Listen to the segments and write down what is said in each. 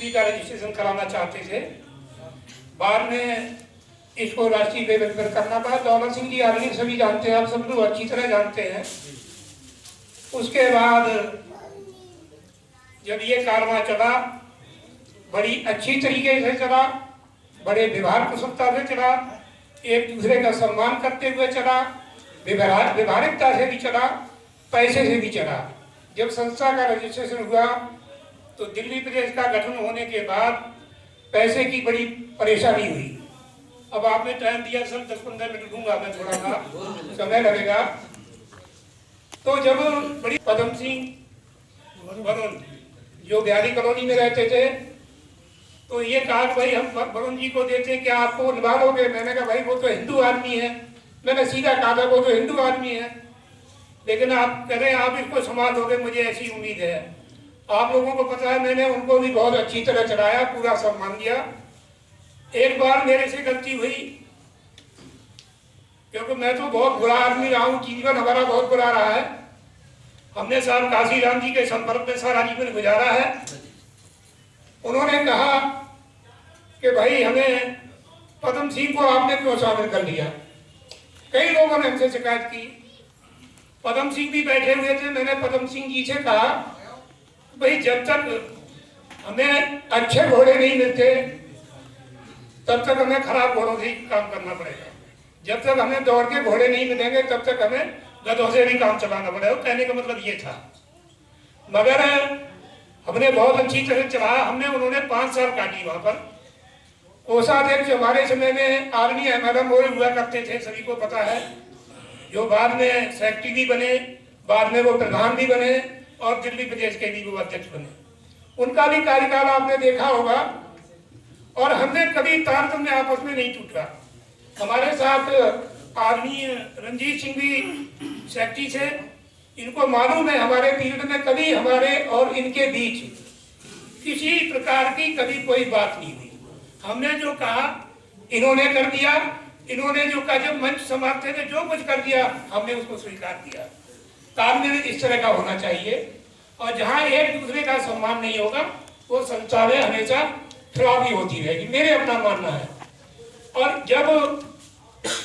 दिल्ली का रजिस्ट्रेशन कराना चाहते थे। बाद में इसको राष्ट्रीय लेवल पर करना पड़ा। दौलत सिंह जी आर्मी सभी जानते हैं, आप सब लोग अच्छी तरह जानते हैं। उसके बाद जब ये कारवां चला, बड़ी अच्छी तरीके से चला, बड़े व्यवहार कुशलता से चला, एक दूसरे का सम्मान करते हुए चला, व्यवहारिकता से भी चला, पैसे से भी चला। जब संस्था का रजिस्ट्रेशन हुआ तो दिल्ली प्रदेश का गठन होने के बाद पैसे की बड़ी परेशानी हुई। अब आपने टाइम दिया सर, 10-15 मिनट दूंगा मैं, थोड़ा सा समय लगेगा। तो जब बड़ी पदम सिंह वरुण जो बिहारी कॉलोनी में रहते थे, तो ये कहा कि भाई हम वरुण जी को देते क्या आपको निभा लोगे? मैंने कहा भाई वो तो हिंदू आदमी है। मैंने सीधा कहा था वो तो हिंदू आदमी है, लेकिन आप कह रहे हैं आप इसको संभाल लोगे, मुझे ऐसी उम्मीद है। आप लोगों को पता है मैंने उनको भी बहुत अच्छी तरह चलाया, पूरा सम्मान दिया। एक बार मेरे से गलती हुई, क्योंकि मैं तो बहुत बुरा आदमी रहा हूँ, जीवन हमारा बहुत बुरा रहा है। हमने साहब काशीराम जी के संपर्क में सारा जीवन गुजारा है। उन्होंने कहा कि भाई हमें पदम सिंह को आपने क्यों शामिल कर लिया? कई लोगों ने हमसे शिकायत की। पदम सिंह भी बैठे हुए थे। मैंने पदम सिंह जी से कहा भाई जब तक हमें अच्छे घोड़े नहीं मिलते तब तक हमें खराब घोड़ों से काम करना पड़ेगा। जब तक हमें दौड़ के घोड़े नहीं मिलेंगे तब तक हमें गधों से भी काम चलाना पड़ेगा। कहने का मतलब ये था। मगर हमने बहुत अच्छी तरह चलाया। हमने उन्होंने 5 साल काटी वहां पर। कोषाध्यक्ष हमारे समय में आर्मी एमएलए मोरे हुआ करते थे, सभी को पता है, जो बाद में सेक्रेटरी भी बने, बाद में वो प्रधान भी बने और दिल्ली प्रदेश के भी वो अध्यक्ष बने। उनका भी कार्यकाल आपने देखा होगा। और हमने कभी तारतम्य आपस में नहीं टूटा। हमारे साथ आर्मी रंजीत सिंह भी सेक्रेटरी थे। इनको मालूम है हमारे पीरियड में कभी हमारे और इनके बीच किसी प्रकार की कभी कोई बात नहीं हुई। हमने जो कहा इन्होंने कर दिया, इन्होंने जो कहा, जब मंच संभालते थे जो कुछ कर दिया हमने उसको स्वीकार किया। तालमेल इस तरह का होना चाहिए। और जहाँ एक दूसरे का सम्मान नहीं होगा वो संस्था में हमेशा खराबी होती रहेगी, मेरे अपना मानना है। और जब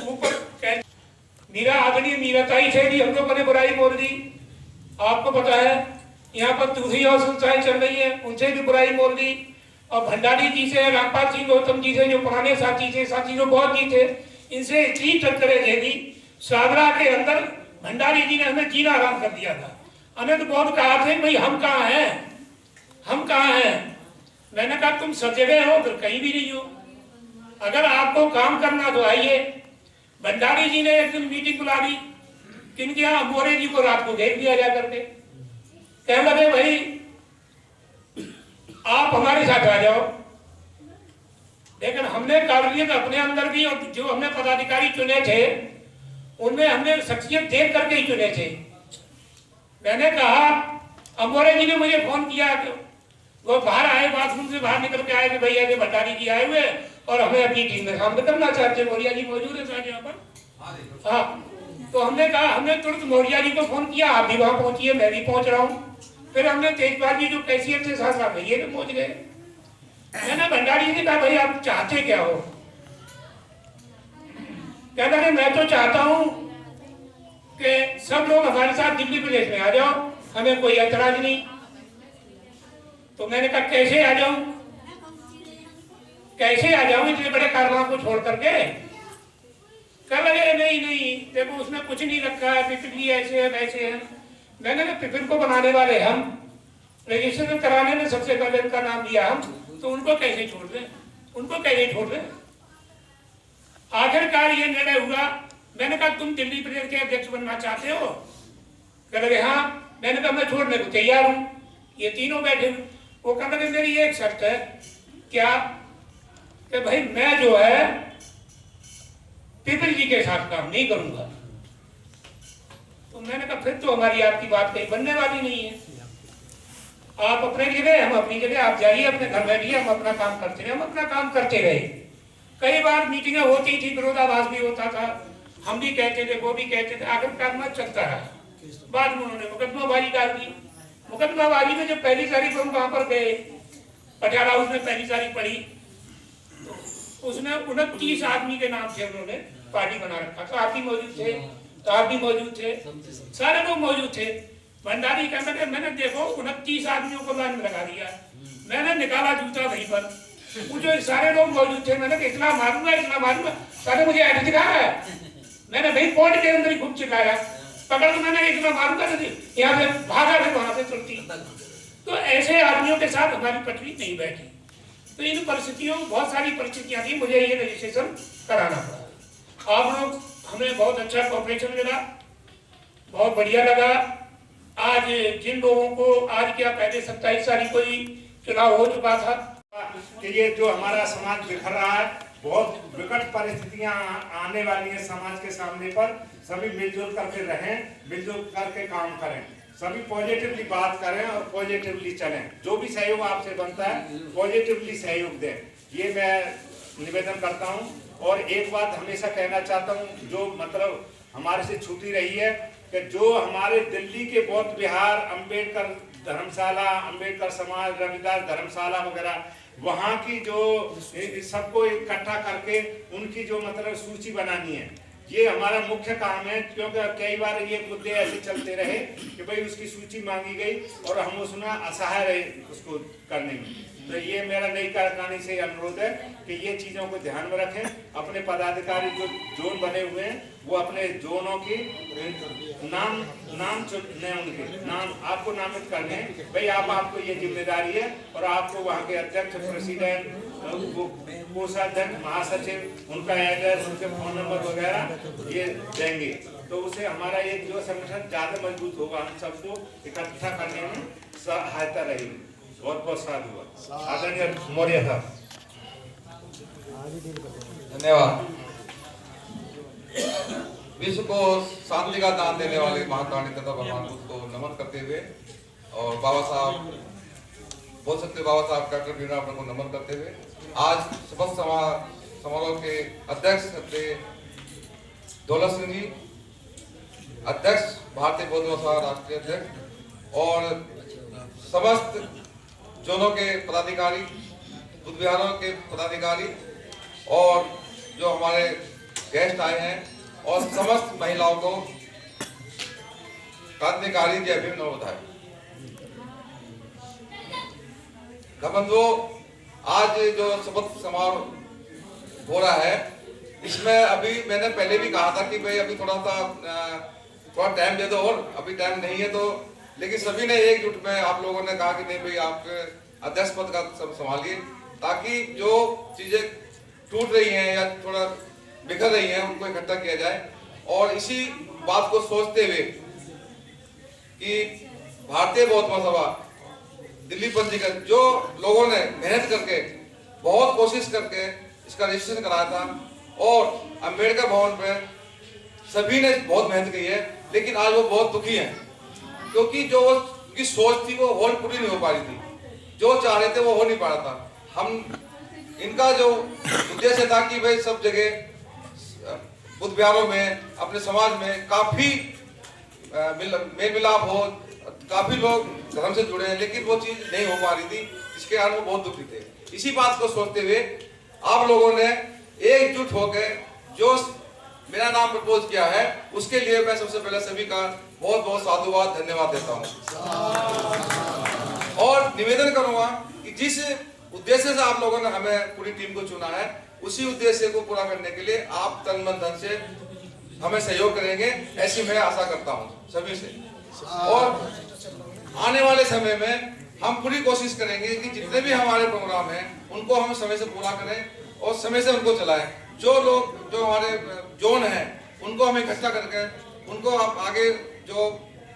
ऊपर मीरा आदरणीय मीराताई से भी हम लोगों ने बुराई बोल दी, आपको पता है। यहाँ पर दूसरी और संस्थाएं चल रही है, उनसे भी बुराई बोल दी। और भंडारी जी से, रामपाल सिंह गौतम जी से, जो पुराने साथी थे, साथी जो बहुत जी थे, इनसे इतनी टक्करें दे दी। सागरा के अंदर भंडारी जी ने हमें जीना आराम कर दिया था। हमें तो बहुत कहा थे भाई हम कहाँ हैं, हम कहाँ हैं। मैंने कहा तुम सब जगह हो फिर कहीं भी नहीं हो। अगर आपको काम करना तो आइए। भंडारी जी ने एक दिन मीटिंग बुला ली, किनके यहाँ? मोरे जी को रात को देख दिया जा करके। कहने लगे भाई आप हमारे साथ आ जाओ। लेकिन हमने काबिलियत अपने अंदर भी, और जो हमने पदाधिकारी चुने थे उनमें हमने शख्सियत देख करके ही चुने थे। मैंने कहा, अब मोरे जी ने मुझे फोन किया, वो बाहर आए, बाथरूम से बाहर निकल के आए कि भैया के भंडारी जी आए हुए और हमें अपनी टीम में शामिल करना चाहते। मौर्या जी मौजूद है साथ यहाँ पर। हाँ, तो हमने कहा, हमने तुरंत मौर्या जी को फोन किया, आप भी वहां पहुंचिए, मैं भी पहुंच रहा हूँ। फिर हमने तेजपाल जी जो कैशियर थे साथ साथ ये भी पहुंच गए। मैंने भंडारी जी ने कहा भाई आप चाहते क्या हो? कहना है मैं तो चाहता हूँ कि सब लोग हमारे साथ दिल्ली प्रदेश में आ जाओ, हमें कोई ऐतराज नहीं। तो मैंने कहा कैसे आ जाऊं, कैसे आ जाऊं इतने बड़े कारवां को छोड़ करके? कह लगे नहीं नहीं देखो उसमें कुछ नहीं रखा है, पिपिली ऐसे है वैसे है। मैंने कहा पिपिल को बनाने वाले हम, रजिस्ट्रेशन कराने में सबसे पहले उनका नाम दिया हम, तो उनको कैसे छोड़ दें, उनको कैसे छोड़ दें? आखिरकार ये निर्णय हुआ। मैंने कहा तुम दिल्ली प्रदेश के अध्यक्ष बनना चाहते हो? कह लगे हाँ। मैंने कहा मैं छोड़ने को तैयार हूँ। ये तीनों बैठे। वो कहने लगे मेरी एक शर्त है। क्या? कि भाई मैं जो है पिपिल जी के साथ काम नहीं करूंगा। तो मैंने कहा फिर तो हमारी आपकी बात कहीं बनने वाली नहीं है। आप अपने जगह, हम अपनी जगह, आप जाइए अपने घर बैठिए, हम अपना काम करते रहे। हम अपना काम करते रहे। कई बार मीटिंगें होती थी, विरोधाभास भी होता था, हम भी कहते थे, वो भी कहते थे। आखिरकार में चलता रहा। बाद में उन्होंने मुकदमाबाजी डाल दी। मुकदमाबाजी में जब पहली तारीख को हम वहां पर गए, पटियाला उसने पहली तारीख पढ़ी, तो उसमें 29 आदमी के नाम से उन्होंने पार्टी बना रखा था। आप भी मौजूद थे, तो आप भी मौजूद थे, सारे लोग मौजूद थे। भंडारी कहता है मैंने देखो 29 आदमियों को लाइन में लगा दिया, मैंने निकाला जूता वहीं पर, वो जो सारे लोग मौजूद थे, मैंने इतना मारूंगा, सारे मुझे ऐड दिखा रहा है। मैंने भाई पॉइंट के अंदर ही खूब चिल्लाया, पकड़ के मैंने इतना मारूंगा तो यहाँ से भागा, फिर वहां से तुरंती। तो ऐसे आदमियों के साथ हमारी पटरी नहीं बैठी। तो इन परिस्थितियों, बहुत सारी परिस्थितियां थी, मुझे ये रजिस्ट्रेशन कराना पड़ा। आप लोग हमें बहुत अच्छा कोऑपरेशन मिला, बहुत बढ़िया लगा। आज जिन लोगों को आज क्या पहले 27 तारीख को ही चुनाव हो चुका था कि ये जो हमारा समाज बिखर रहा है, बहुत विकट परिस्थितियां आने वाली हैं समाज के सामने पर, सभी मिलजुल करके रहें, मिलजुल करके काम करें, सभी पॉजिटिवली बात करें और पॉजिटिवली चलें। जो भी सहयोग आपसे बनता है पॉजिटिवली सहयोग दें, ये मैं निवेदन करता हूं। और एक बात हमेशा कहना चाहता हूं, जो मतलब हमारे से छूटी रही है, कि जो हमारे दिल्ली के बौद्ध विहार, अंबेडकर धर्मशाला, अंबेडकर समाज, रविदास धर्मशाला वगैरह, वहाँ की जो सबको इकट्ठा करके उनकी जो मतलब सूची बनानी है, ये हमारा मुख्य काम है। क्योंकि कई बार ये मुद्दे ऐसे चलते रहे कि भाई उसकी सूची मांगी गई और हम उसमें असहाय रहे उसको करने में। तो ये मेरा नई कार्यकारिणी से अनुरोध है कि ये चीज़ों को ध्यान में रखें। अपने पदाधिकारी जो जोन बने हुए हैं, वो अपने जोनों की नाम चुनने, उनके नाम आपको नामित करने, भाई आपको ये जिम्मेदारी है, और आपको वहाँ के अध्यक्ष, प्रेसिडेंट, कोषाध्यक्ष, महासचिव, उनका एड्रेस, उनके फोन नंबर वगैरह ये देंगे। तो उसे हमारा एक जो संगठन ज़्यादा मजबूत होगा, हम सबको इकट्ठा करने में सहायता रहेगी। बहुत बहुत साधुवाद। आदरणीय मौर्य साहब, धन्यवाद। विश्व को शांति का दान देने वाले महात्मा गांधी तथा भगवान बुद्ध को नमन करते हुए, और बाबा साहब बोल सकते बाबा साहब डॉक्टर भीमराव अम्बेडकर को नमन करते हुए, आज शपथ समारोह के अध्यक्ष थे दौलत सिंह जी, अध्यक्ष भारतीय बौद्ध महासभा राष्ट्रीय अध्यक्ष, और समस्त जोनों के पदाधिकारी, बुद्ध विहारों के पदाधिकारी, और जो हमारे गेस्ट आए हैं, और समस्त महिलाओं को क्रांतिकारी जय भीम नमो बुद्धाय। बंधुओं, आज जो शपथ समारोह हो रहा है, इसमें अभी मैंने पहले भी कहा था कि भाई अभी थोड़ा टाइम दे दो, और अभी टाइम नहीं है। तो लेकिन सभी ने एकजुट में आप लोगों ने कहा कि नहीं भाई आप अध्यक्ष पद का सब संभालिए, ताकि जो चीजें टूट रही हैं या थोड़ा बिखर रही हैं उनको इकट्ठा किया जाए। और इसी बात को सोचते हुए कि भारतीय बौद्ध महासभा दिल्ली पंजीकृत जो लोगों ने मेहनत करके, बहुत कोशिश करके इसका रजिस्ट्रेशन कराया था, और अंबेडकर भवन पे सभी ने बहुत मेहनत की है, लेकिन आज वो बहुत दुखी हैं, क्योंकि जो उनकी सोच थी वो होल पूरी नहीं हो पा रही थी, जो चाह रहे थे वो हो नहीं पा रहा था। हम इनका जो उद्देश्य था कि भाई सब जगह बुद्ध विहारों में, अपने समाज में काफी मेल मिलाप हो, काफी लोग धर्म से जुड़े हैं, लेकिन वो चीज नहीं हो पा रही थी, इसके कारण वो बहुत दुखी थे। इसी बात को सोचते हुए आप लोगों ने एकजुट होकर जो मेरा नाम प्रपोज किया है, उसके लिए मैं सबसे पहले सभी का बहुत बहुत साधुवाद, धन्यवाद देता हूँ। और निवेदन करूंगा कि जिस उद्देश्य से आप लोगों ने हमें पूरी टीम को चुना है, उसी उद्देश्य को पूरा करने के लिए आप तन मन धन से हमें सहयोग करेंगे, ऐसी मैं आशा करता हूँ सभी से। और आने वाले समय में हम पूरी कोशिश करेंगे कि जितने भी हमारे प्रोग्राम हैं उनको हम समय से पूरा करें और समय से उनको चलाएं। जो लोग जो हमारे जोन हैं उनको हम इकट्ठा करके उनको आप आगे जो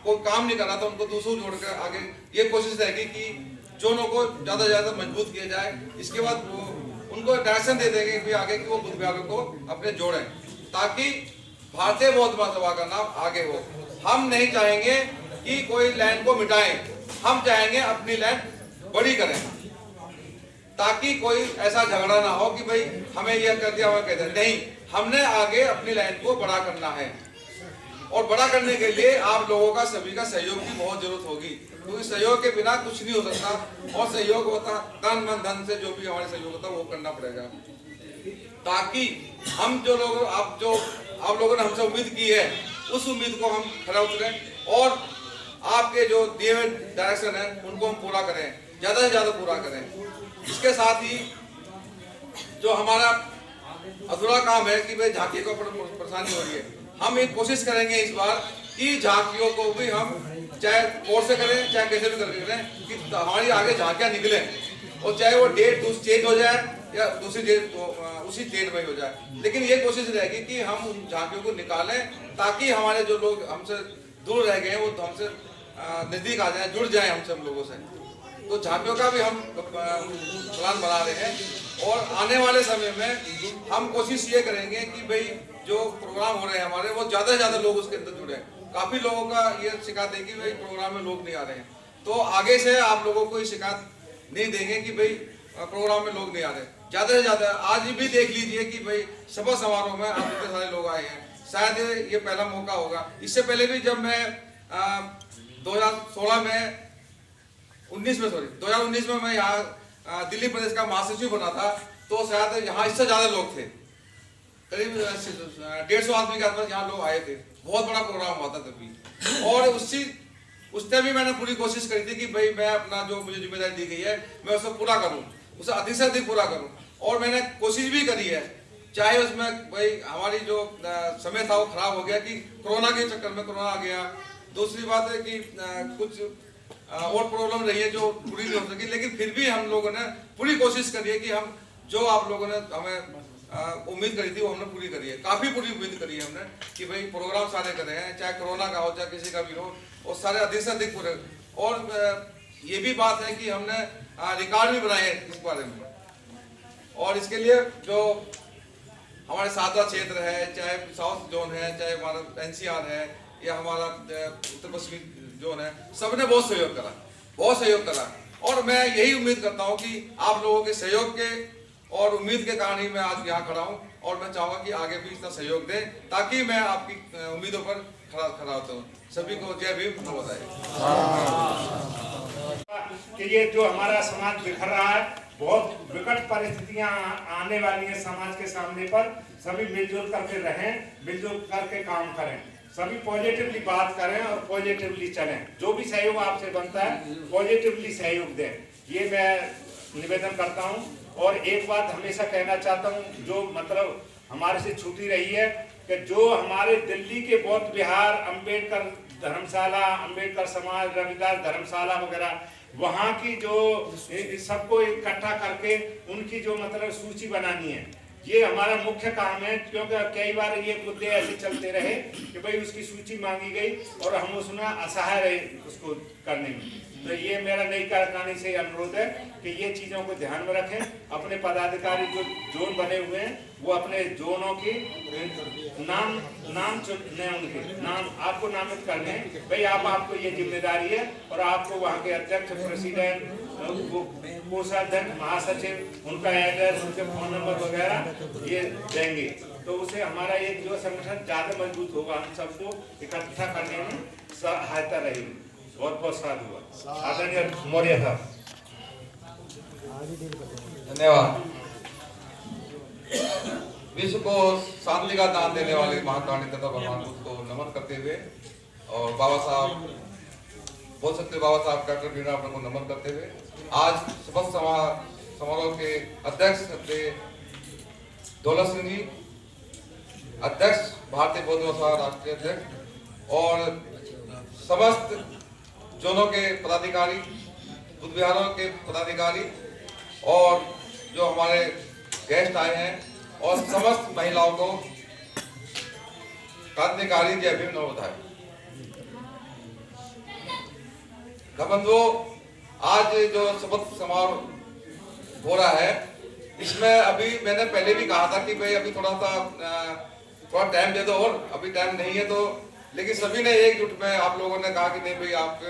कोई काम नहीं करना था उनको दूसरों जोड़कर आगे ये कोशिश रहेगी कि जोनों को ज्यादा से ज्यादा मजबूत किया जाए। इसके बाद वो उनको डायरेक्शन दे देंगे कि आगे की वो बुद्ध विहारों को अपने जोड़ें, ताकि भारतीय बौद्ध महासभा का नाम आगे हो। हम नहीं चाहेंगे कि कोई लैंड को मिटाएं, हम चाहेंगे अपनी लैंड बड़ी करें, ताकि कोई ऐसा झगड़ा ना हो कि भाई हमें यह कर दिया, हमें कह दिया। नहीं, हमने आगे अपनी लैंड को बड़ा करना है। और बड़ा करने के लिए आप लोगों का सभी का सहयोग की बहुत जरूरत होगी, क्योंकि सहयोग के बिना कुछ नहीं हो सकता। और सहयोग होता तन मन धन से, जो भी हमारे सहयोग होता है वो करना पड़ेगा, ताकि हम जो लोग आप लोगों ने हमसे उम्मीद की है उस उम्मीद को हम खरा उतरें और आपके जो दिए हुए डायरेक्शन है उनको हम पूरा करें, ज्यादा से ज्यादा पूरा करें। इसके साथ ही जो हमारा अधूरा काम है कि भाई झांकी को परेशानी हो रही है, हम एक कोशिश करेंगे इस बार कि झांकियों को भी हम चाहे कोर्ट से करें चाहे कैसे भी करके करें कि हमारी आगे झांकियां निकले, और चाहे वो डेट चेंज हो जाए या दूसरी डेट उसी डेट में हो जाए, लेकिन ये कोशिश रहेगी कि हम उन झांकियों को निकालें ताकि हमारे जो लोग हमसे दूर रह गए वो हमसे नजदीक आ जाए, जुड़ जाए हम सब लोगों से। तो झांकियों का भी हम प्लान बना रहे हैं और आने वाले समय में हम कोशिश ये करेंगे कि भाई जो प्रोग्राम हो रहे हैं हमारे वो ज्यादा से ज्यादा लोग उसके अंदर जुड़े। काफी लोगों का ये शिकायत है कि भाई प्रोग्राम में लोग नहीं आ रहे हैं, तो आगे से आप लोगों को ये शिकायत नहीं देंगे कि भाई प्रोग्राम में लोग नहीं आ रहे। ज्यादा से ज्यादा आज भी देख लीजिए कि भाई शपथ समारोह में आप इतने सारे लोग आए हैं, शायद ये पहला मौका होगा। इससे पहले भी जब मैं 2019 में मैं यहाँ दिल्ली प्रदेश का महासचिव बना था, तो शायद यहाँ इससे ज्यादा लोग थे, करीब 150 आदमी के आसपास यहाँ लोग आए थे। बहुत बड़ा प्रोग्राम हुआ था तभी, और उस टाइम भी मैंने पूरी कोशिश करी थी कि भाई मैं अपना जो मुझे जिम्मेदारी दी गई है मैं उसको पूरा करूं, उसे अधिक से अधिक पूरा करूं, और मैंने कोशिश भी करी है। चाहे उसमें भाई हमारी जो समय था वो खराब हो गया कि कोरोना के चक्कर में कोरोना आ गया, दूसरी बात है कि कुछ और प्रॉब्लम रही है जो पूरी नहीं हो सकी, लेकिन फिर भी हम लोगों ने पूरी कोशिश करी है कि हम जो आप लोगों ने हमें उम्मीद करी थी वो हमने पूरी करी है। काफी पूरी उम्मीद करी है हमने कि भाई प्रोग्राम सारे करे हैं, चाहे कोरोना का हो चाहे किसी का भी हो, और सारे अधिक से अधिक पूरे। और ये भी बात है कि हमने रिकॉर्ड भी बनाए हैं इस बारे में, और इसके लिए जो हमारे सादा क्षेत्र है, चाहे साउथ जोन है, चाहे हमारा NCR है या हमारा उत्तर पश्चिमी जोन है, सबने बहुत सहयोग करा। और मैं यही उम्मीद करता हूँ कि आप लोगों के सहयोग के और उम्मीद के कारण ही मैं आज यहाँ खड़ा हूँ, और मैं चाहूँगा कि आगे भी इतना सहयोग दें ताकि मैं आपकी उम्मीदों पर खड़ा होता हूँ। सभी को जय भीम, नमस्ते। कि ये जो हमारा समाज बिखर रहा है, बहुत विकट परिस्थितियां आने वाली हैं समाज के सामने पर, सभी मिलजुल करके रहें, मिलजुल करके काम करें, सभी पॉजिटिवली बात करें और पॉजिटिवली चलें। जो भी सहयोग आपसे बनता है पॉजिटिवली सहयोग दें, ये मैं निवेदन करता हूं। और एक बात हमेशा कहना चाहता हूं, जो मतलब हमारे से छूटी रही है, कि जो हमारे दिल्ली के बौद्ध विहार, अंबेडकर धर्मशाला, अंबेडकर समाज, रविदास धर्मशाला वगैरह, वहाँ की जो सबको इकट्ठा करके उनकी जो मतलब सूची बनानी है, ये हमारा मुख्य काम है। क्योंकि कई बार ये मुद्दे ऐसे चलते रहे कि भाई उसकी सूची मांगी गई और हम उसमें असहाय रहे उसको करने में। तो ये मेरा नई कार्यकारिणी से अनुरोध है कि ये चीज़ों को ध्यान में रखें। अपने पदाधिकारी जो जोन बने हुए हैं वो अपने जोनों की नाम चुनने, उनके नाम आपको नामित करने हैं। भाई आपको ये जिम्मेदारी है, और आपको वहाँ के अध्यक्ष, प्रेसिडेंट, कोषाध्यक्ष, महासचिव, उनका एड्रेस, उनके फोन नंबर वगैरह ये देंगे, तो उसे हमारा एक जो संगठन ज़्यादा मजबूत होगा, हम सबको इकट्ठा करने में सहायता रहेगी। बहुत बहुत साधुवाद। आदरणीय मौर्य साहब, धन्यवाद। विश्व को शांति का दान देने वाले महाकारुणिक तथा भगवान बुद्ध को नमन करते हुए, और बाबा साहब बोल सकते बाबा साहब डॉक्टर बीना को नमन करते हुए, आज शपथ समारोह के अध्यक्ष दौलत सिंह जी, अध्यक्ष भारतीय बौद्ध समाज राष्ट्रीय अध्यक्ष, और समस्त जोनों के पदाधिकारी, बुद्ध विहारों के पदाधिकारी, और जो हमारे गेस्ट आए हैं, और समस्त महिलाओं को क्रांतिकारी जय भीम, नमोधाय। घमंडो, आज जो शपथ समारोह हो रहा है, इसमें अभी मैंने पहले भी कहा था कि भाई अभी थोड़ा टाइम दे दो, और अभी टाइम नहीं है, तो लेकिन सभी ने एकजुट में आप लोगों ने कहा कि नहीं भाई आप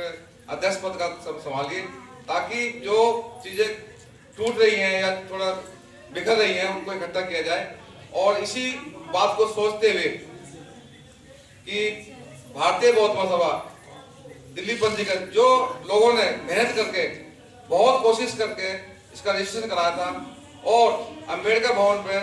अध्यक्ष पद का सब संभालिए, ताकि जो चीजें टूट रही हैं या थोड़ा बिखर रही हैं उनको इकट्ठा किया जाए। और इसी बात को सोचते हुए कि भारतीय बौद्ध महासभा दिल्ली पंजीकृत जो लोगों ने मेहनत करके बहुत कोशिश करके इसका रजिस्ट्रेशन कराया था और अंबेडकर भवन पे